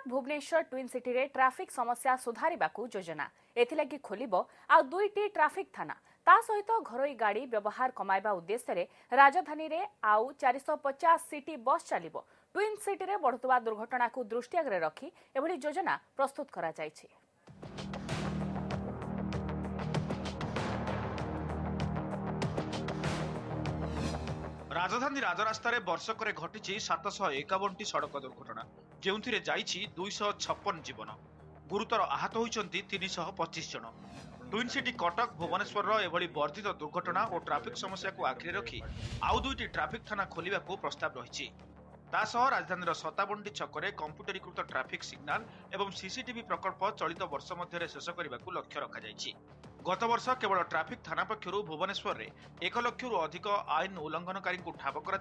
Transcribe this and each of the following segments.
Bhubaneswar twin city रे traffic समस्या सुधारिबाकू योजना एथिलागि खोलिबो आ 2टी ट्रैफिक थाना ता सहित घरोई गाड़ी व्यवहार कमाइबा उद्देश्य रे राजधानी रे आउ 450 सिटी बस चलिबो। ट्विन सिटी रे बढ़ुतबा दुर्घटना को दृष्टि आगे रखी एभली योजना प्रस्तुत करा जायछि। राजधानी राजरास्तार वर्षक घटी 751टी सड़क दुर्घटना जो 256 जीवन गुरुतर आहत होती 325 जन। ट्विन सिटी कटक भुवनेश्वर एभली वर्धित दुर्घटना और ट्राफिक समस्या को आखिरी रखी आउ 2टी ट्राफिक थाना खोलिबा को प्रस्ताव रही। राजधानी 57टी छकरे कंप्यूटरीकृत ट्राफिक सिग्नाल एवं सीसीटीवी प्रकल्प चलित वर्ष मध्य शेष करने को लक्ष्य रखा जायछि। गत वर्ष केवल ट्राफिक थाना पक्षर भुवनेश्वर में 1 लक्षरू अधिक आईन उल्लंघनकारी ठाब कर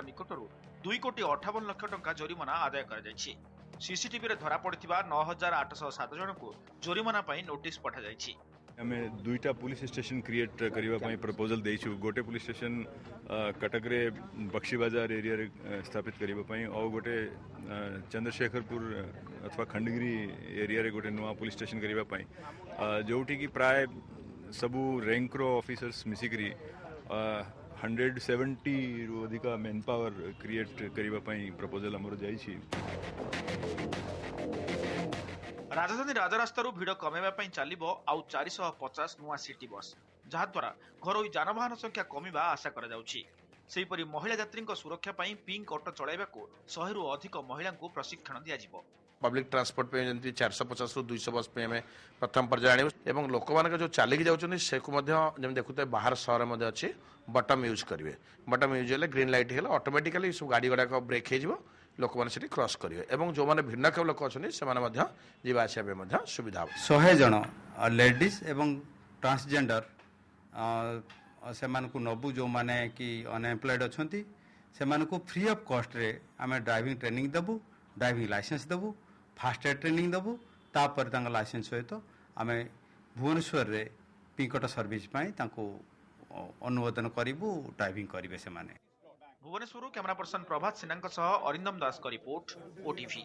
निकटर 2,58 लाख टंका जोरिमाना आदाय कर सीसीटीवी धरा पड़ा 9,807 जन को जोरिमाना नोटिस पठा जायछि। आमे 2टा पुलिस स्टेशन क्रिएट करने प्रपोजल देइछु। गोटे पुलिस स्टेशन कटक रे बक्सी बाजार एरिया रे स्थापित करने और गोटे चंद्रशेखरपुर अथवा खंडगिरी एरिया रे गोटे नुआ पुलिस स्टेशन करने जोटी की प्राय सबू रैंक्रो ऑफिसर्स मिसिकरी 170 रु अधिक मैन पावर क्रिएट करने प्रपोजल हमर जाइछि। राजधानी राजरास्तारू भिड़ कमेवाई चलो आउ 450 नुआ सिटी बस जहाद्वारा घरोई जानवाहन संख्या कमिबा आशा करा जाउछि। सेहीपरि महिला यात्री सुरक्षा पिंक ऑटो चलाइबा को 100 रु अधिक महिला प्रशिक्षण दियाजिबो। पब्लिक ट्रांसपोर्ट पे जंती 450 रु 200 बस पे हमें प्रथम पर्याय आनिबो एवं लोक मान जो चालिक जाउछन से को मध्य जेम देखुते बाहर शहर मध्य अछि बटम यूज करिवे। बटम यूज हेले ग्रीन लाइट हेले ऑटोमेटिकली सब गाड़ी गडा को ब्रेक हे जिवो लोक माने सेठी क्रॉस करिवे एवं जो माने भिन्नक्षम लोक अछनी से माने मध्य जीवा आसिया पे मध्य सुविधा हो। 100 जन लेडीज एवं ट्रांसजेंडर से मानकु नबु जो माने कि अनएम्प्लॉयड अछंती से मानकु फ्री ऑफ कॉस्ट रे हमें ड्राइविंग ट्रेनिंग दबु, ड्राइविंग लाइसेंस दबु, फास्ट एड ट्रेनिंग दबु, तापर तांका लाइसेंस सहित आमे भुवनेश्वर रे पिंकट सर्विस पाई तांको अनुमोदन करिबु, ड्राइविंग करिवे से माने। भुवनेश्वर कैमरा पर्सन प्रभात सिन्हा अरिंदम दास का रिपोर्ट, ओटीवी।